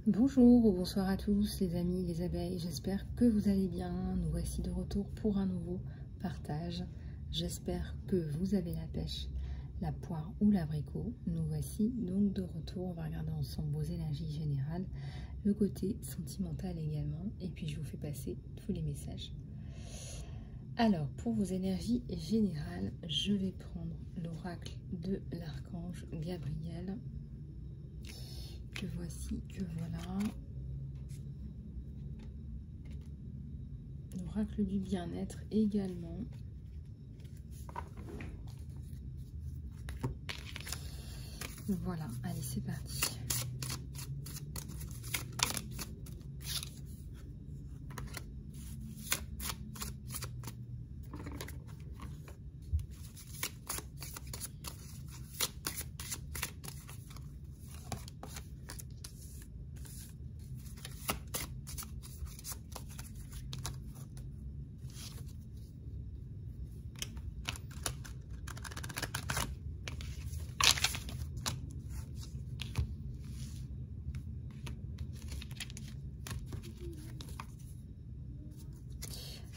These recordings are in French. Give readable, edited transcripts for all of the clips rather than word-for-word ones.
Bonjour ou bonsoir à tous les amis, les abeilles, j'espère que vous allez bien. Nous voici de retour pour un nouveau partage. J'espère que vous avez la pêche, la poire ou l'abricot. Nous voici donc de retour, on va regarder ensemble vos énergies générales, le côté sentimental également, et puis je vous fais passer tous les messages. Alors, pour vos énergies générales, je vais prendre l'oracle de l'archange Gabriel. Que voici, que voilà. L'oracle du bien-être également. Voilà, allez, c'est parti.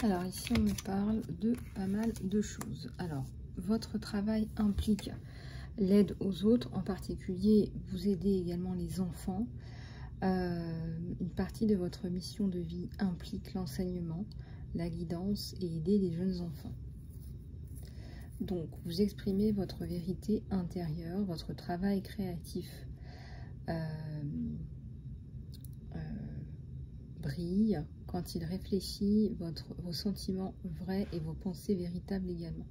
Alors ici on me parle de pas mal de choses. Alors votre travail implique l'aide aux autres, en particulier vous aidez également les enfants. Une partie de votre mission de vie implique l'enseignement, la guidance et aider les jeunes enfants. Donc vous exprimez votre vérité intérieure, votre travail créatif brille quand il réfléchit vos sentiments vrais et vos pensées véritables également.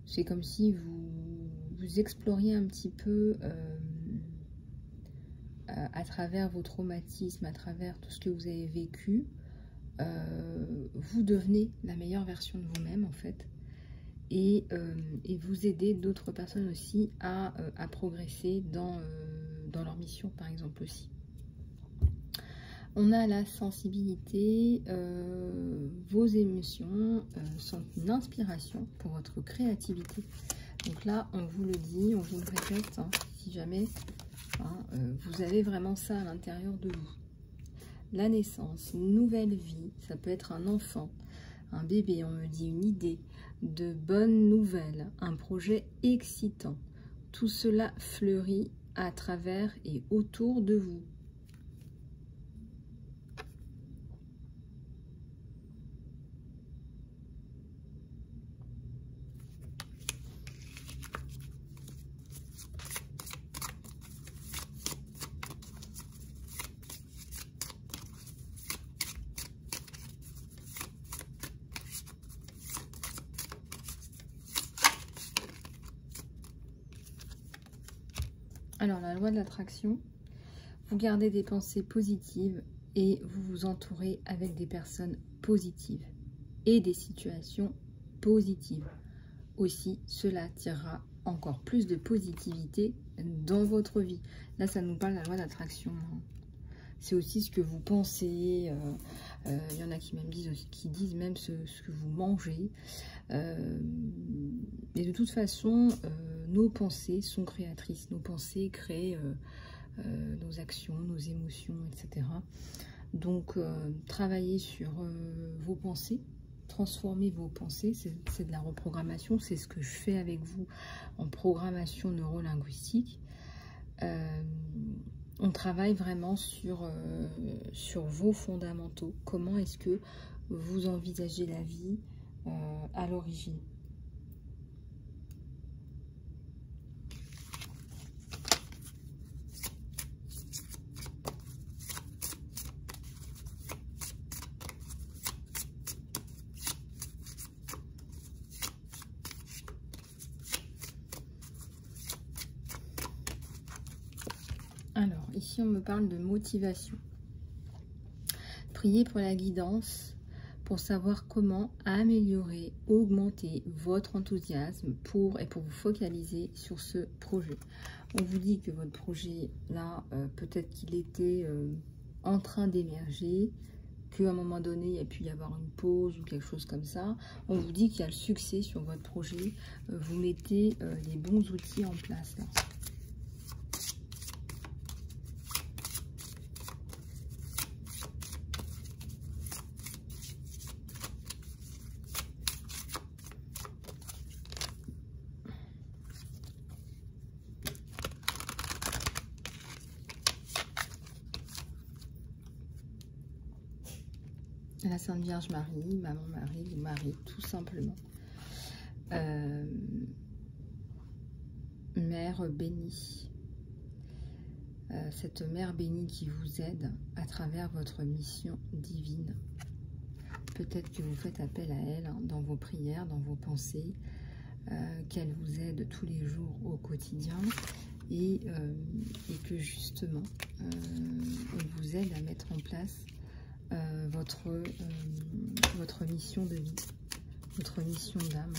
C'est comme si vous exploriez un petit peu à travers vos traumatismes, à travers tout ce que vous avez vécu, vous devenez la meilleure version de vous-même en fait, et vous aidez d'autres personnes aussi à progresser dans leur mission par exemple aussi. On a la sensibilité, vos émotions sont une inspiration pour votre créativité. Donc là, on vous le dit, on vous le répète, hein, si jamais vous avez vraiment ça à l'intérieur de vous. La naissance, une nouvelle vie, ça peut être un enfant, un bébé, on me dit une idée, de bonnes nouvelles, un projet excitant. Tout cela fleurit à travers et autour de vous. Alors, la loi de l'attraction, vous gardez des pensées positives et vous vous entourez avec des personnes positives et des situations positives. Aussi, cela attirera encore plus de positivité dans votre vie. Là, ça nous parle de la loi d'attraction. C'est aussi ce que vous pensez. Il y en a qui même disent même ce que vous mangez. Et de toute façon, nos pensées sont créatrices. Nos pensées créent nos actions, nos émotions, etc. Donc, travaillez sur vos pensées. Transformer vos pensées, c'est de la reprogrammation. C'est ce que je fais avec vous en programmation neurolinguistique. On travaille vraiment sur vos fondamentaux. Comment est-ce que vous envisagez la vie à l'origine? Alors, ici, on me parle de motivation. Priez pour la guidance, pour savoir comment améliorer, augmenter votre enthousiasme pour vous focaliser sur ce projet. On vous dit que votre projet, là, peut-être qu'il était en train d'émerger, qu'à un moment donné, il y a pu y avoir une pause ou quelque chose comme ça. On vous dit qu'il y a le succès sur votre projet. Vous mettez les bons outils en place, là. La Sainte Vierge Marie, Maman Marie, Marie, tout simplement. Mère bénie. Cette mère bénie qui vous aide à travers votre mission divine. Peut-être que vous faites appel à elle hein, dans vos prières, dans vos pensées, qu'elle vous aide tous les jours au quotidien et que justement, elle vous aide à mettre en place votre mission de vie, votre mission d'âme.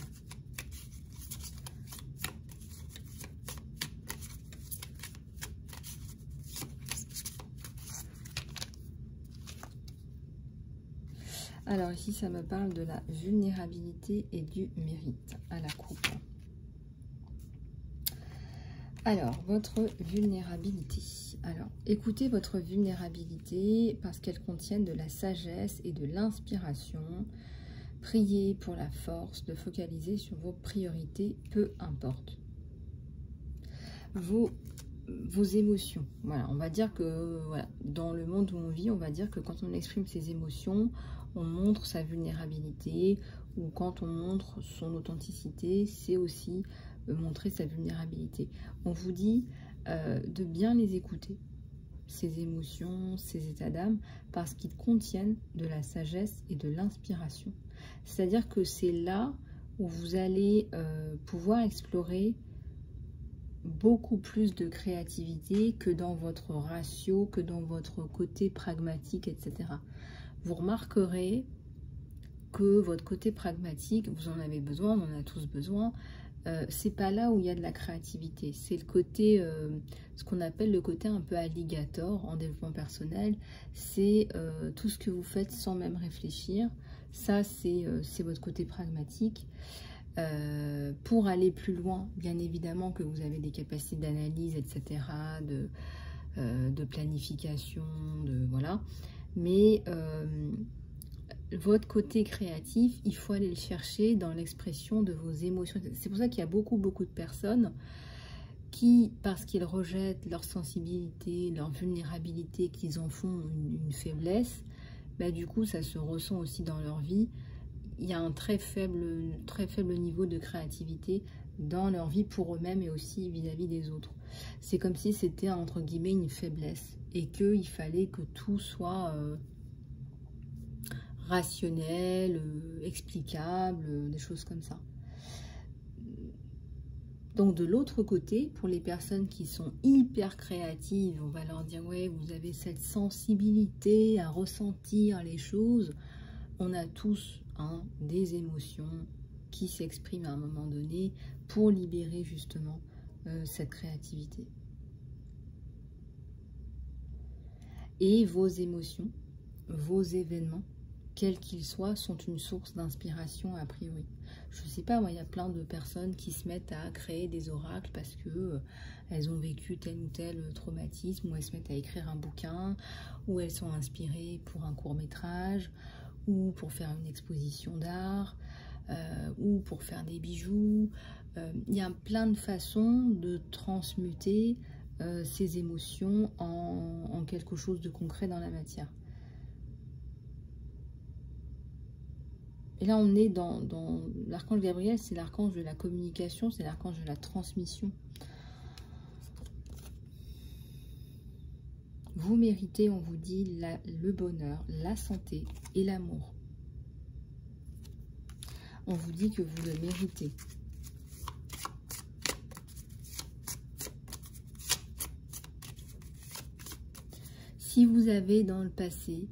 Alors ici, ça me parle de la vulnérabilité et du mérite à la coupe. Alors, votre vulnérabilité. Alors, écoutez votre vulnérabilité parce qu'elle contient de la sagesse et de l'inspiration. Priez pour la force de focaliser sur vos priorités, peu importe. Vos émotions. Voilà, on va dire que voilà, dans le monde où on vit, on va dire que quand on exprime ses émotions, on montre sa vulnérabilité, ou quand on montre son authenticité, c'est aussi montrer sa vulnérabilité. On vous dit de bien les écouter, ces émotions, ces états d'âme, parce qu'ils contiennent de la sagesse et de l'inspiration. C'est-à-dire que c'est là où vous allez pouvoir explorer beaucoup plus de créativité que dans votre ratio, que dans votre côté pragmatique, etc. Vous remarquerez que votre côté pragmatique, vous en avez besoin, on en a tous besoin, c'est pas là où il y a de la créativité, c'est le côté, ce qu'on appelle le côté un peu alligator en développement personnel, c'est tout ce que vous faites sans même réfléchir, ça c'est votre côté pragmatique. Pour aller plus loin, bien évidemment que vous avez des capacités d'analyse, etc., de planification, voilà, mais votre côté créatif, il faut aller le chercher dans l'expression de vos émotions. C'est pour ça qu'il y a beaucoup de personnes qui, parce qu'ils rejettent leur sensibilité, leur vulnérabilité, qu'ils en font une faiblesse, bah, du coup ça se ressent aussi dans leur vie. Il y a un très faible niveau de créativité dans leur vie pour eux-mêmes et aussi vis-à-vis des autres. C'est comme si c'était entre guillemets une faiblesse et qu'il fallait que tout soit rationnel, explicable, des choses comme ça. Donc de l'autre côté, pour les personnes qui sont hyper créatives, on va leur dire ouais, vous avez cette sensibilité à ressentir les choses. On a tous des émotions qui s'expriment à un moment donné pour libérer justement cette créativité. Et vos émotions, vos événements, quels qu'ils soient, sont une source d'inspiration a priori. Je ne sais pas, moi, il y a plein de personnes qui se mettent à créer des oracles parce que elles ont vécu tel ou tel traumatisme, ou elles se mettent à écrire un bouquin, ou elles sont inspirées pour un court-métrage, ou pour faire une exposition d'art, ou pour faire des bijoux. Il y a plein de façons de transmuter ces émotions en quelque chose de concret dans la matière. Et là, on est dans l'archange Gabriel, c'est l'archange de la communication, c'est l'archange de la transmission. Vous méritez, on vous dit, le bonheur, la santé et l'amour. On vous dit que vous le méritez. Si vous avez dans le passé,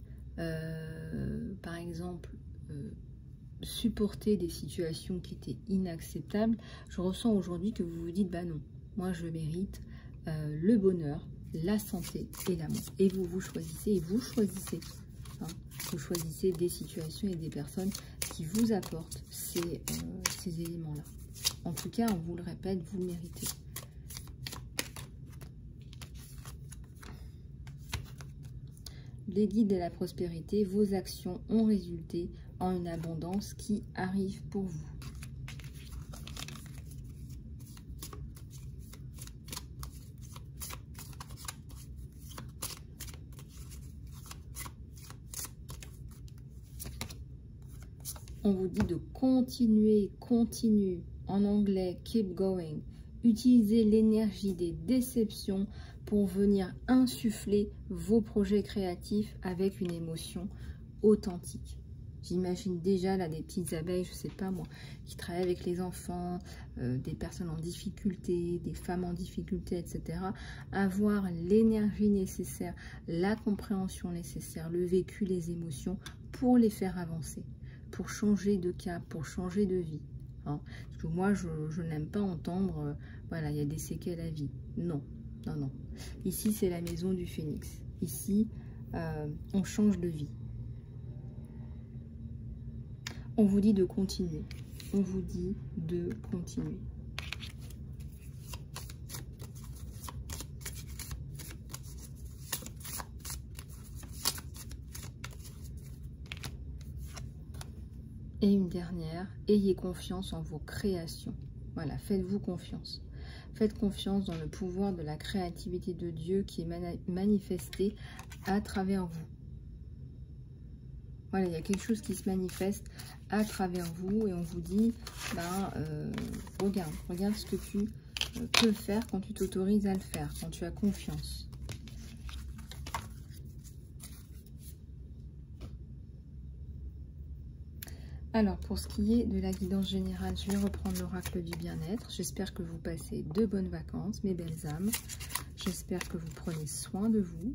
par exemple, supporté des situations qui étaient inacceptables, je ressens aujourd'hui que vous vous dites, bah non, moi je mérite le bonheur, la santé et l'amour. Et vous choisissez, et vous choisissez. Vous choisissez des situations et des personnes qui vous apportent ces éléments-là. En tout cas, on vous le répète, vous le méritez. Les guides de la prospérité, vos actions ont résulté en une abondance qui arrive pour vous. On vous dit de continuer, continue. En anglais, keep going. Utilisez l'énergie des déceptions pour venir insuffler vos projets créatifs avec une émotion authentique. J'imagine déjà là des petites abeilles, je sais pas moi, qui travaillent avec les enfants, des personnes en difficulté, des femmes en difficulté, etc. Avoir l'énergie nécessaire, la compréhension nécessaire, le vécu, les émotions pour les faire avancer, pour changer de cap, pour changer de vie. Hein. Parce que moi, je n'aime pas entendre, voilà, il y a des séquelles à vie. Non, non, non. Ici, c'est la maison du phénix. Ici, on change de vie. On vous dit de continuer. On vous dit de continuer. Et une dernière, ayez confiance en vos créations. Voilà, faites-vous confiance. Faites confiance dans le pouvoir de la créativité de Dieu qui est manifesté à travers vous. Voilà, il y a quelque chose qui se manifeste à travers vous et on vous dit, ben, regarde ce que tu peux faire quand tu t'autorises à le faire, quand tu as confiance. Alors, pour ce qui est de la guidance générale, je vais reprendre l'oracle du bien-être. J'espère que vous passez de bonnes vacances, mes belles âmes. J'espère que vous prenez soin de vous.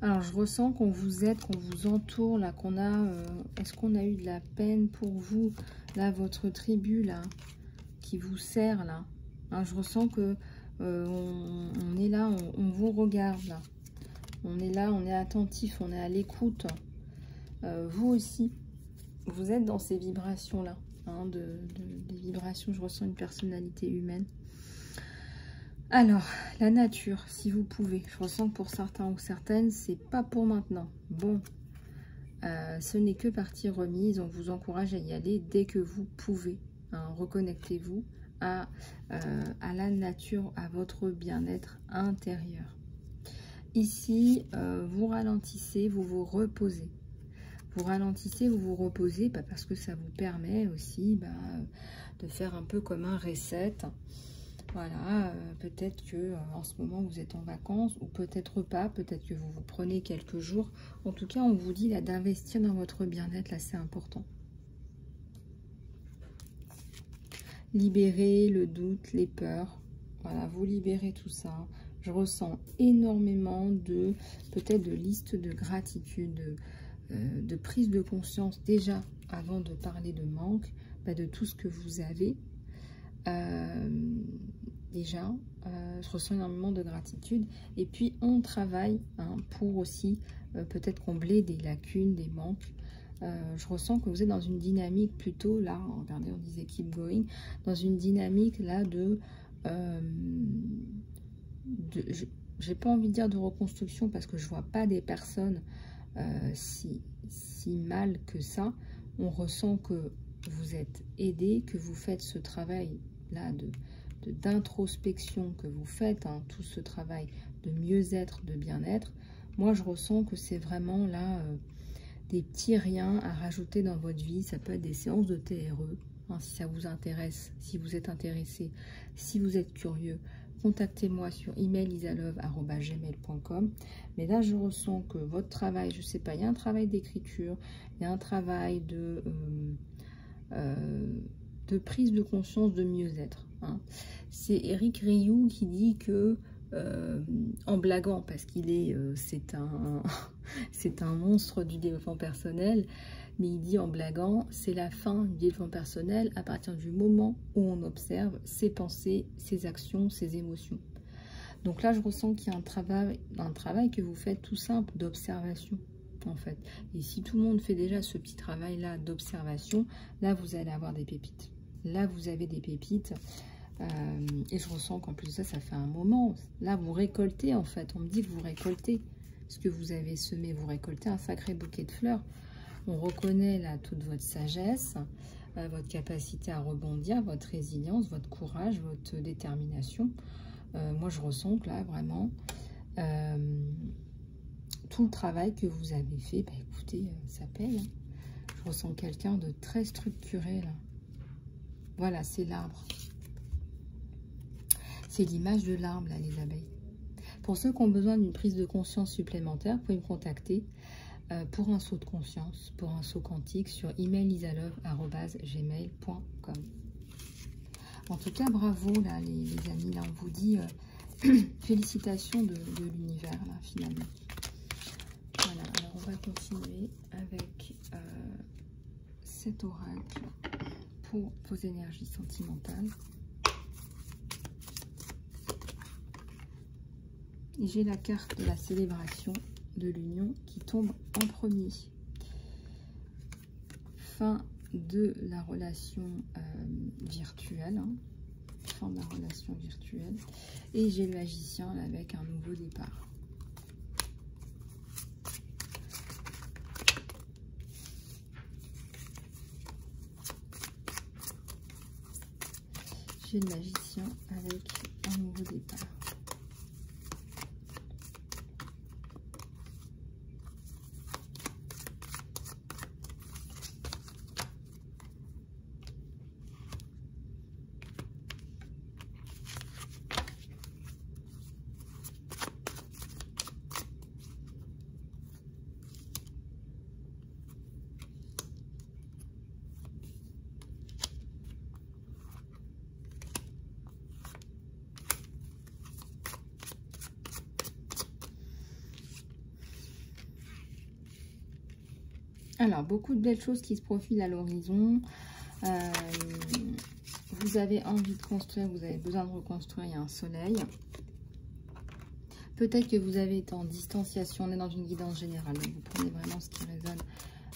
Alors, je ressens qu'on vous aide, qu'on vous entoure, là, qu'on a... Est-ce qu'on a eu de la peine pour vous? Là, votre tribu, là, qui vous sert, là. Hein, je ressens que on est là, on vous regarde, là. On est là, on est attentif, on est à l'écoute. Vous aussi, vous êtes dans ces vibrations-là. Hein, des vibrations, je ressens une personnalité humaine. Alors, la nature, si vous pouvez. Je ressens que pour certains ou certaines, c'est pas pour maintenant. Bon, ce n'est que partie remise. On vous encourage à y aller dès que vous pouvez. Hein, reconnectez-vous à la nature, à votre bien-être intérieur. Ici, vous ralentissez, vous vous reposez. Vous ralentissez, vous vous reposez, parce que ça vous permet aussi de faire un peu comme un reset. Voilà, peut-être que en ce moment vous êtes en vacances ou peut-être pas, peut-être que vous vous prenez quelques jours. En tout cas, on vous dit là d'investir dans votre bien-être, là c'est important. Libérez le doute, les peurs. Voilà, vous libérez tout ça. Je ressens énormément de, peut-être de listes de gratitude, de prise de conscience déjà avant de parler de manque, de tout ce que vous avez. Déjà, je ressens énormément de gratitude. Et puis, on travaille pour aussi peut-être combler des lacunes, des manques. Je ressens que vous êtes dans une dynamique plutôt, là, regardez, on disait keep going, dans une dynamique là j'ai pas envie de dire de reconstruction parce que je vois pas des personnes si mal que ça. On ressent que vous êtes aidé, que vous faites ce travail là d'introspection, que vous faites tout ce travail de mieux-être, de bien-être. Moi, je ressens que c'est vraiment là des petits riens à rajouter dans votre vie. Ça peut être des séances de TRE, si ça vous intéresse, si vous êtes intéressé, si vous êtes curieux. Contactez-moi sur email.isalove@gmail.com. Mais là, je ressens que votre travail, je sais pas, il y a un travail d'écriture, il y a un travail de prise de conscience, de mieux-être. C'est Eric Rioux qui dit que, en blaguant, parce qu'il est, c'est un monstre du développement personnel, mais il dit en blaguant, c'est la fin du développement personnel à partir du moment où on observe ses pensées, ses actions, ses émotions. Donc là, je ressens qu'il y a un travail que vous faites tout simple d'observation, en fait. Et si tout le monde fait déjà ce petit travail-là d'observation, là, vous allez avoir des pépites. Là, vous avez des pépites. Et je ressens qu'en plus de ça, ça fait un moment. Là, vous récoltez, en fait. On me dit que vous récoltez ce que vous avez semé. Vous récoltez un sacré bouquet de fleurs. On reconnaît là toute votre sagesse, votre capacité à rebondir, votre résilience, votre courage, votre détermination. Moi, je ressens que là, vraiment, tout le travail que vous avez fait, bah, écoutez, ça paye. Hein. Je ressens quelqu'un de très structuré, là. Voilà, c'est l'arbre. C'est l'image de l'arbre, là, les abeilles. Pour ceux qui ont besoin d'une prise de conscience supplémentaire, vous pouvez me contacter pour un saut de conscience, pour un saut quantique sur emailisalove@gmail.com. En tout cas, bravo, là, les amis. Là, on vous dit félicitations de l'univers, là, finalement. Voilà, alors on va continuer avec cet oracle pour vos énergies sentimentales. Et j'ai la carte de la célébration de l'union qui tombe en premier. Fin de la relation virtuelle. Hein. Fin de la relation virtuelle. Et j'ai le magicien là, avec un nouveau départ. J'ai le magicien avec un nouveau départ. Alors, beaucoup de belles choses qui se profilent à l'horizon. Vous avez envie de construire, vous avez besoin de reconstruire, il y a un soleil. Peut-être que vous avez été en distanciation, on est dans une guidance générale, donc vous prenez vraiment ce qui résonne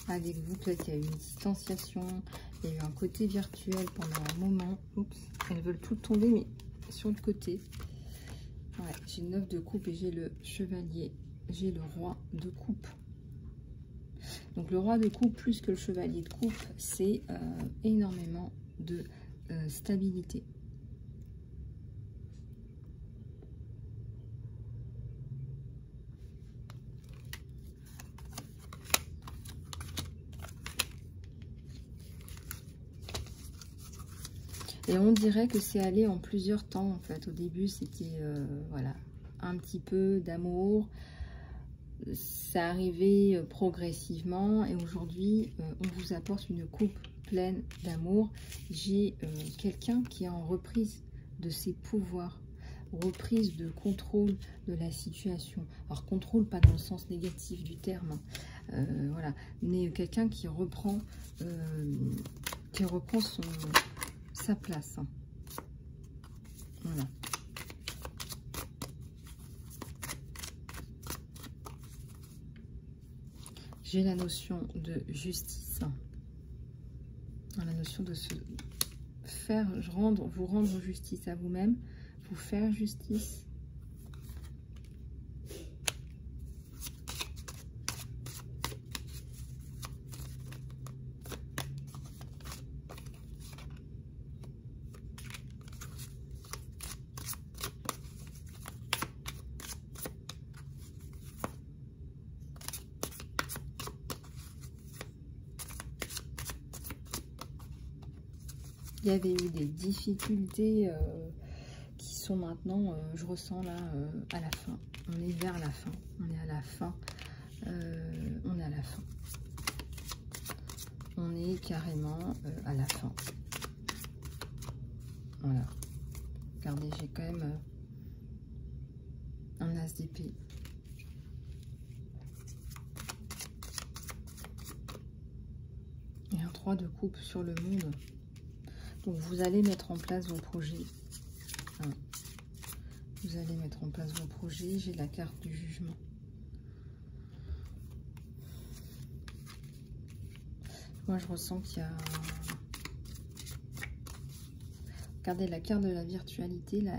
avec vous. Peut-être qu'il y a eu une distanciation, il y a eu un côté virtuel pendant un moment. Oups, elles veulent toutes tomber, mais sur le côté. Ouais, j'ai le 9 de coupe et j'ai le chevalier, j'ai le roi de coupe. Donc le roi de coupe plus que le chevalier de coupe, c'est énormément de stabilité. Et on dirait que c'est allé en plusieurs temps en fait. Au début c'était voilà, un petit peu d'amour. Ça arrivait progressivement et aujourd'hui on vous apporte une coupe pleine d'amour. J'ai quelqu'un qui est en reprise de ses pouvoirs, reprise de contrôle de la situation. Alors contrôle pas dans le sens négatif du terme, voilà, mais quelqu'un qui reprend sa place. Voilà. J'ai la notion de justice, la notion de se faire vous rendre justice à vous-même, vous faire justice. Il y avait eu des difficultés qui sont maintenant, je ressens là, à la fin. On est vers la fin. On est à la fin. On est à la fin. On est carrément à la fin. Voilà. Regardez, j'ai quand même un as d'épée. Et un 3 de coupe sur le monde. Donc vous allez mettre en place vos projets. Vous allez mettre en place vos projets. J'ai la carte du jugement. Moi je ressens qu'il y a... Regardez, la carte de la virtualité, là,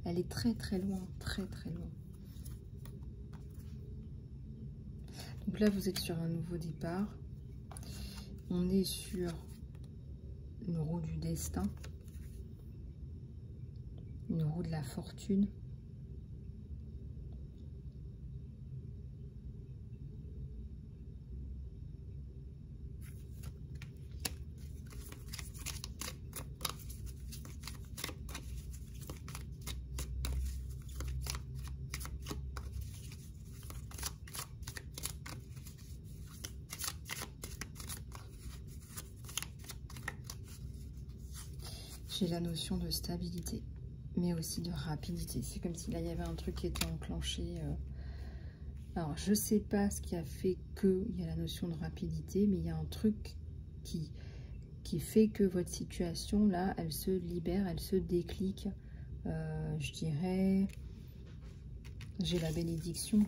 elle est très très loin, très très loin. Donc là, vous êtes sur un nouveau départ. On est sur une roue du destin, une roue de la fortune. J'ai la notion de stabilité, mais aussi de rapidité. C'est comme si là, il y avait un truc qui était enclenché. Alors, je ne sais pas ce qui a fait qu'il y a la notion de rapidité, mais il y a un truc qui fait que votre situation, là, elle se libère, elle se déclic. Je dirais, j'ai la bénédiction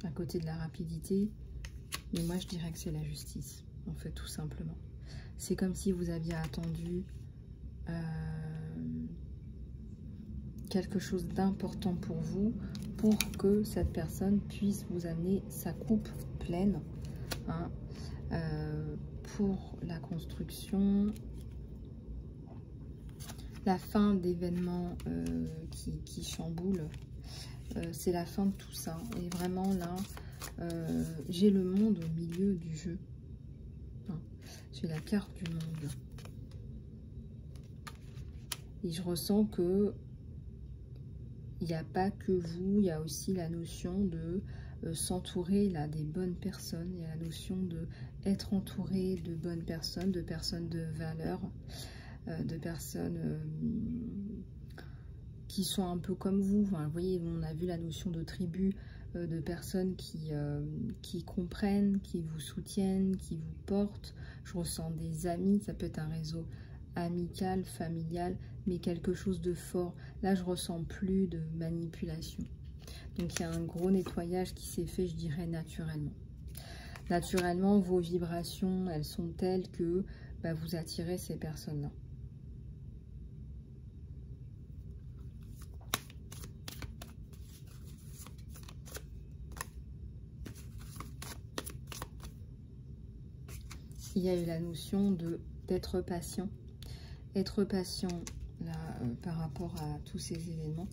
à côté de la rapidité, mais moi, je dirais que c'est la justice, en fait, tout simplement. C'est comme si vous aviez attendu quelque chose d'important pour vous, pour que cette personne puisse vous amener sa coupe pleine, hein, pour la construction, la fin d'événements qui chamboulent. C'est la fin de tout ça. Et vraiment là, j'ai le monde au milieu du jeu. Hein, j'ai la carte du monde. Et je ressens que il n'y a pas que vous, il y a aussi la notion de s'entourer là des bonnes personnes. Il y a la notion de être entouré de bonnes personnes, de valeur, de personnes qui sont un peu comme vous. Enfin, vous voyez, on a vu la notion de tribu, de personnes qui comprennent, qui vous soutiennent, qui vous portent. Je ressens des amis, ça peut être un réseau amical, familial, mais quelque chose de fort. Là, je ressens plus de manipulation. Donc, il y a un gros nettoyage qui s'est fait, je dirais, naturellement. Naturellement, vos vibrations, elles sont telles que vous attirez ces personnes-là. Il y a eu la notion d'être patient. Être patient là, par rapport à tous ces événements.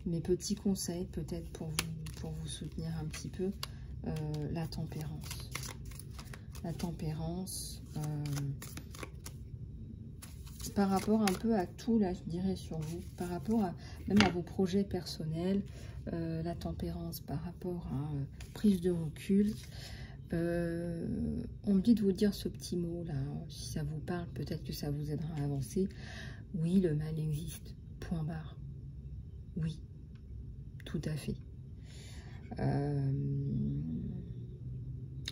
Mes petits conseils peut-être pour vous soutenir un petit peu, la tempérance. La tempérance par rapport un peu à tout, là je dirais sur vous, par rapport à même à vos projets personnels, la tempérance par rapport à prise de recul. On me dit de vous dire ce petit mot là, si ça vous parle, peut-être que ça vous aidera à avancer. Oui, le mal existe, point barre. Oui, tout à fait.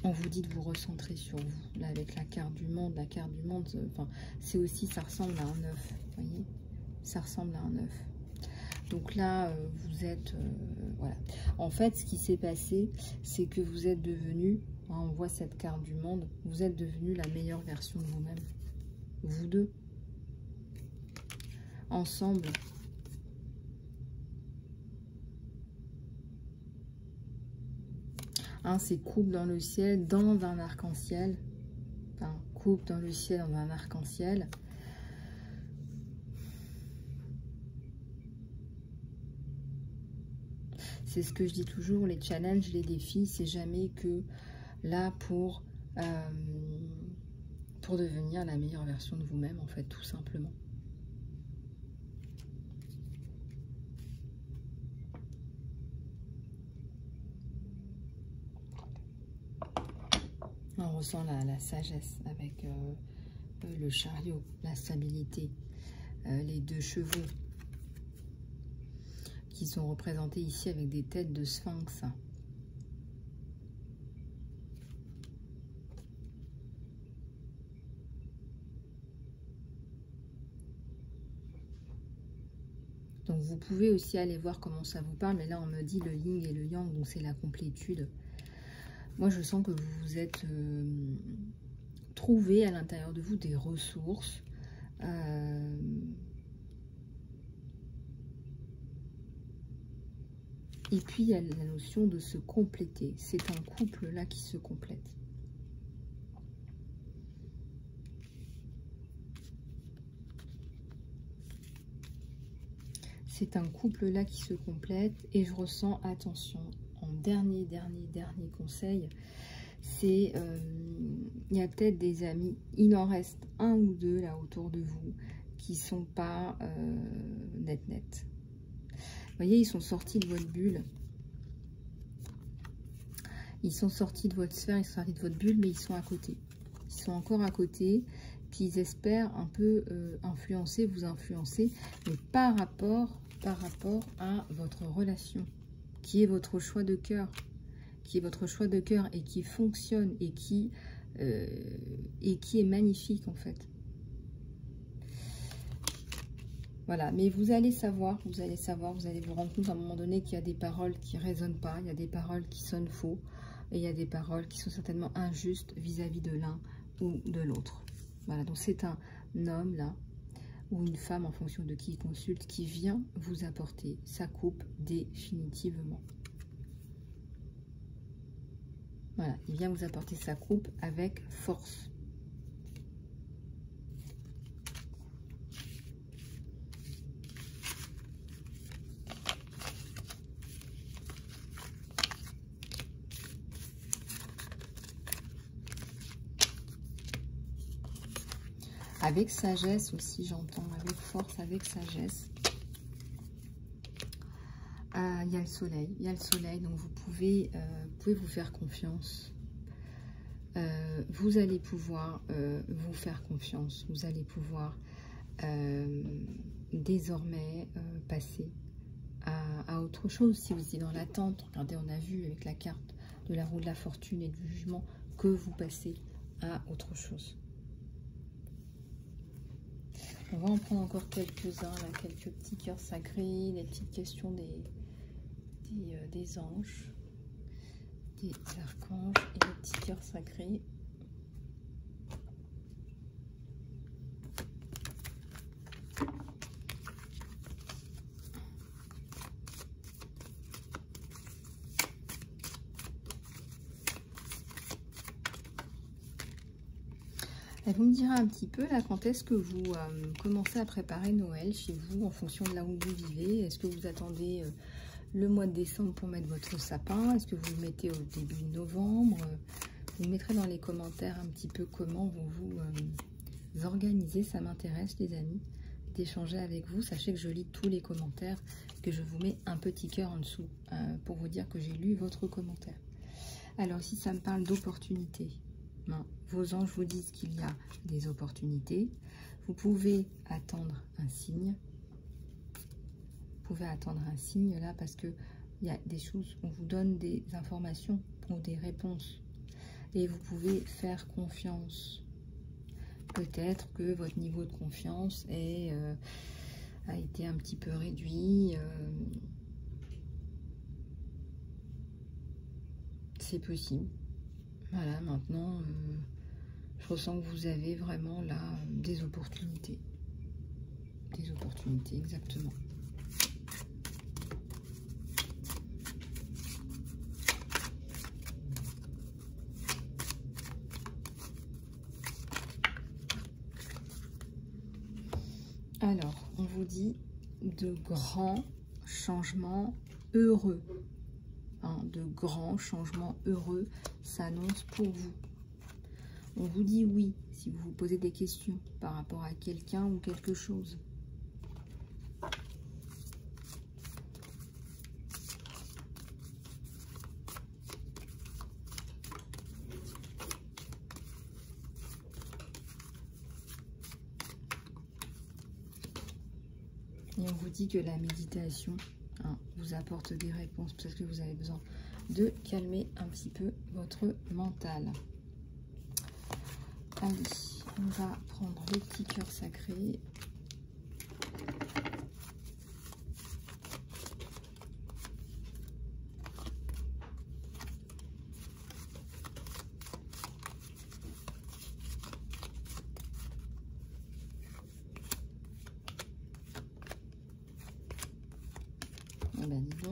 On vous dit de vous recentrer sur vous, là avec la carte du monde. La carte du monde, enfin, c'est aussi, ça ressemble à un œuf, vous voyez, ça ressemble à un œuf. Donc là, vous êtes, voilà. En fait, ce qui s'est passé, c'est que vous êtes devenu, hein, on voit cette carte du monde, vous êtes devenu la meilleure version de vous-même. Vous deux, ensemble. Hein, c'est coupe dans le ciel, dans un arc-en-ciel. Enfin, coupe dans le ciel, dans un arc-en-ciel. C'est ce que je dis toujours, les challenges, les défis, c'est jamais que là pour devenir la meilleure version de vous-même, en fait, tout simplement. On ressent la sagesse avec le chariot, la stabilité, les deux chevaux qui sont représentés ici avec des têtes de sphinx. Donc vous pouvez aussi aller voir comment ça vous parle, mais là on me dit le yin et le yang, donc c'est la complétude. Moi je sens que vous vous êtes trouvé à l'intérieur de vous des ressources Et puis, il y a la notion de se compléter. C'est un couple là qui se complète. C'est un couple là qui se complète. Et je ressens, attention, en dernier conseil, c'est, il y a peut-être des amis, il en reste un ou deux là autour de vous qui sont pas net. Vous voyez, ils sont sortis de votre bulle. Ils sont sortis de votre sphère, ils sont sortis de votre bulle, mais ils sont à côté. Ils sont encore à côté, puis ils espèrent un peu vous influencer, mais par rapport à votre relation, qui est votre choix de cœur, et qui fonctionne et qui est magnifique en fait. Voilà, mais vous allez savoir, vous allez vous rendre compte à un moment donné qu'il y a des paroles qui ne résonnent pas, il y a des paroles qui sonnent faux, et il y a des paroles qui sont certainement injustes vis-à-vis de l'un ou de l'autre. Voilà, donc c'est un homme là, ou une femme en fonction de qui il consulte, qui vient vous apporter sa coupe définitivement. Voilà, il vient vous apporter sa coupe avec force. Avec sagesse aussi, j'entends, avec force, avec sagesse. Il y a le soleil, donc vous pouvez vous faire confiance. Vous allez pouvoir vous faire confiance. Vous allez pouvoir désormais passer à autre chose. Si vous êtes dans l'attente, regardez, on a vu avec la carte de la roue de la fortune et du jugement que vous passez à autre chose. On va en prendre encore quelques-uns, quelques petits cœurs sacrés, les petites questions des anges, des archanges et les petits cœurs sacrés. Et vous me direz un petit peu là quand est-ce que vous commencez à préparer Noël chez vous en fonction de là où vous vivez. Est-ce que vous attendez le mois de décembre pour mettre votre sapin? Est-ce que vous le mettez au début de novembre? Vous mettrez dans les commentaires un petit peu comment vous vous organisez. Ça m'intéresse les amis d'échanger avec vous. Sachez que je lis tous les commentaires, que je vous mets un petit cœur en dessous pour vous dire que j'ai lu votre commentaire. Alors ici ça me parle d'opportunités. Vos anges vous disent qu'il y a des opportunités. Vous pouvez attendre un signe. Vous pouvez attendre un signe là parce que il y a des choses, on vous donne des informations ou des réponses. Et vous pouvez faire confiance. Peut-être que votre niveau de confiance a été un petit peu réduit. C'est possible. Voilà, maintenant, je ressens que vous avez vraiment là des opportunités. Des opportunités, exactement. Alors, on vous dit de grands changements heureux. De grands changements heureux s'annoncent pour vous. On vous dit oui si vous vous posez des questions par rapport à quelqu'un ou quelque chose. Et on vous dit que la méditation vous apporte des réponses parce que vous avez besoin de calmer un petit peu votre mental. Allez, on va prendre les petits cœurs sacrés.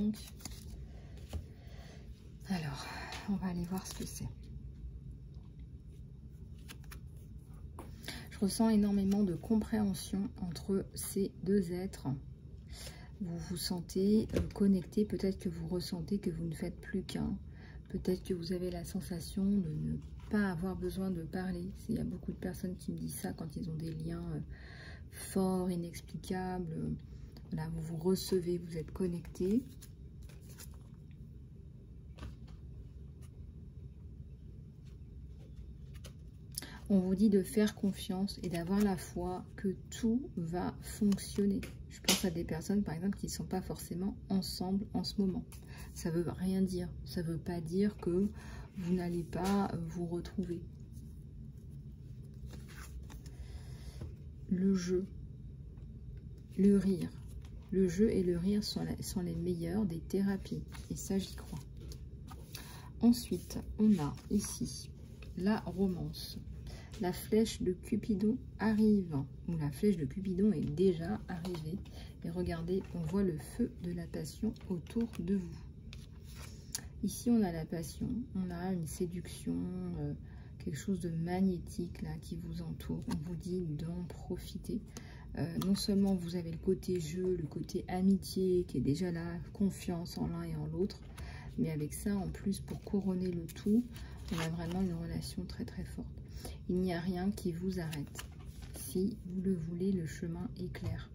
donc. Alors, on va aller voir ce que c'est. Je ressens énormément de compréhension entre ces deux êtres. Vous vous sentez connecté, peut-être que vous ressentez que vous ne faites plus qu'un. Peut-être que vous avez la sensation de ne pas avoir besoin de parler. Il y a beaucoup de personnes qui me disent ça quand ils ont des liens forts, inexplicables. Voilà, vous vous recevez, vous êtes connecté. On vous dit de faire confiance et d'avoir la foi que tout va fonctionner. Je pense à des personnes, par exemple, qui ne sont pas forcément ensemble en ce moment. Ça ne veut rien dire. Ça ne veut pas dire que vous n'allez pas vous retrouver. Le jeu, le rire. Le jeu et le rire sont les meilleurs des thérapies. Et ça, j'y crois. Ensuite, on a ici la romance. La flèche de Cupidon arrive, ou la flèche de Cupidon est déjà arrivée. Et regardez, on voit le feu de la passion autour de vous. Ici, on a la passion, on a une séduction, quelque chose de magnétique là qui vous entoure. On vous dit d'en profiter. Non seulement vous avez le côté jeu, le côté amitié qui est déjà là, confiance en l'un et en l'autre, mais avec ça, en plus, pour couronner le tout, on a vraiment une relation très très forte. Il n'y a rien qui vous arrête. Si vous le voulez, le chemin est clair.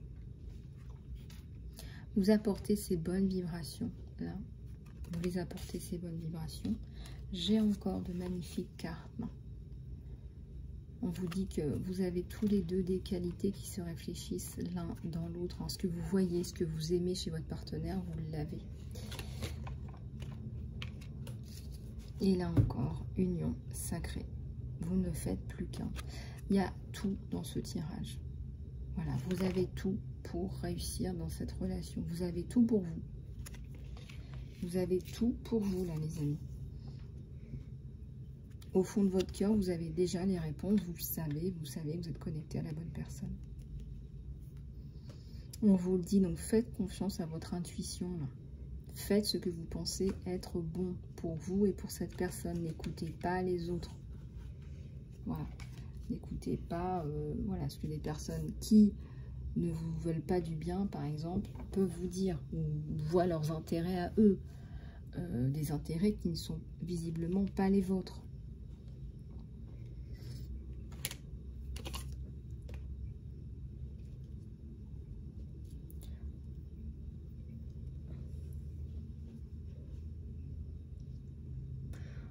Vous apportez ces bonnes vibrations là. Vous les apportez ces bonnes vibrations. J'ai encore de magnifiques cartes. On vous dit que vous avez tous les deux des qualités qui se réfléchissent l'un dans l'autre. Ce que vous voyez, ce que vous aimez chez votre partenaire, vous l'avez. Et là encore, union sacrée. Vous ne faites plus qu'un. Il y a tout dans ce tirage. Voilà, vous avez tout pour réussir dans cette relation. Vous avez tout pour vous. Vous avez tout pour vous, là, les amis. Au fond de votre cœur, vous avez déjà les réponses. Vous savez, vous êtes connecté à la bonne personne. On vous le dit, donc faites confiance à votre intuition, là. Faites ce que vous pensez être bon pour vous et pour cette personne. N'écoutez pas les autres. Voilà. N'écoutez pas voilà, ce que les personnes qui ne vous veulent pas du bien, par exemple, peuvent vous dire ou voient leurs intérêts à eux. Des intérêts qui ne sont visiblement pas les vôtres.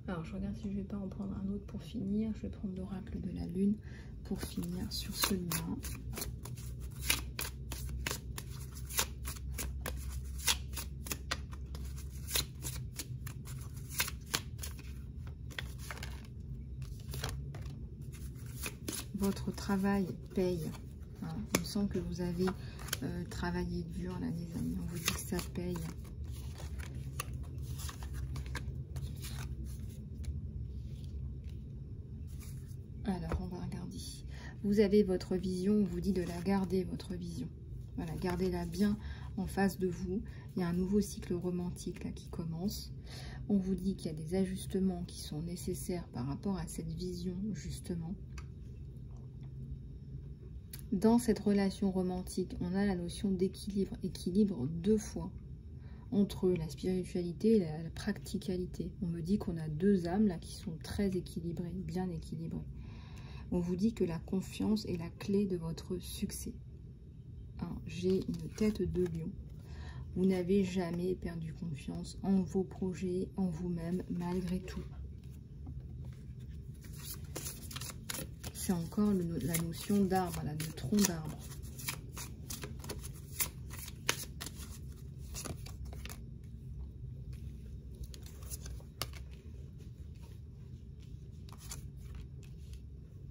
Alors, je regarde si je ne vais pas en prendre un autre pour finir. Je vais prendre l'oracle de la lune pour finir sur celui-là. Votre travail paye. Hein. On sent que vous avez travaillé dur, là, les amis. On vous dit que ça paye. Alors, on va regarder. Vous avez votre vision, on vous dit de la garder, votre vision. Voilà, gardez-la bien en face de vous. Il y a un nouveau cycle romantique là qui commence. On vous dit qu'il y a des ajustements qui sont nécessaires par rapport à cette vision, justement. Dans cette relation romantique, on a la notion d'équilibre. Équilibre deux fois entre la spiritualité et la practicalité. On me dit qu'on a deux âmes là qui sont très équilibrées, bien équilibrées. On vous dit que la confiance est la clé de votre succès. Hein, j'ai une tête de lion. Vous n'avez jamais perdu confiance en vos projets, en vous-même, malgré tout. C'est encore la notion d'arbre, là, de tronc d'arbre.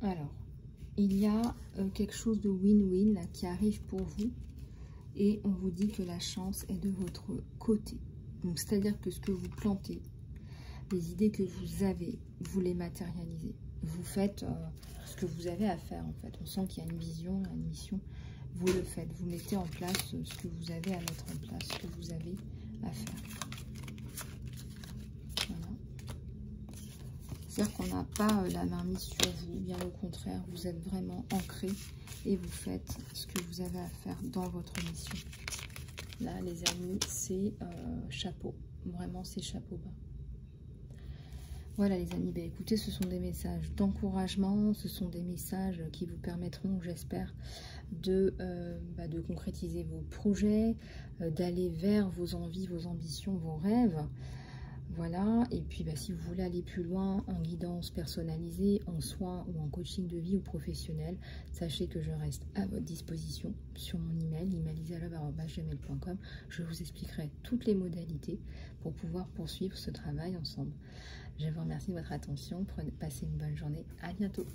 Alors, il y a quelque chose de win-win qui arrive pour vous. Et on vous dit que la chance est de votre côté. Donc, c'est-à-dire que ce que vous plantez, les idées que vous avez, vous les matérialisez. Vous faites ce que vous avez à faire, en fait. On sent qu'il y a une vision, une mission. Vous le faites. Vous mettez en place ce que vous avez à mettre en place, ce que vous avez à faire. Voilà. C'est-à-dire qu'on n'a pas la main mise sur vous, bien au contraire, vous êtes vraiment ancré et vous faites ce que vous avez à faire dans votre mission. Là, les amis, c'est chapeau. Vraiment, c'est chapeau bas. Voilà, les amis. Ben, écoutez, ce sont des messages d'encouragement. Ce sont des messages qui vous permettront, j'espère, de concrétiser vos projets, d'aller vers vos envies, vos ambitions, vos rêves. Voilà, et puis si vous voulez aller plus loin en guidance personnalisée, en soins ou en coaching de vie ou professionnel, sachez que je reste à votre disposition sur mon email, imelisa@gmail.com. Je vous expliquerai toutes les modalités pour pouvoir poursuivre ce travail ensemble. Je vous remercie de votre attention, passez une bonne journée, à bientôt.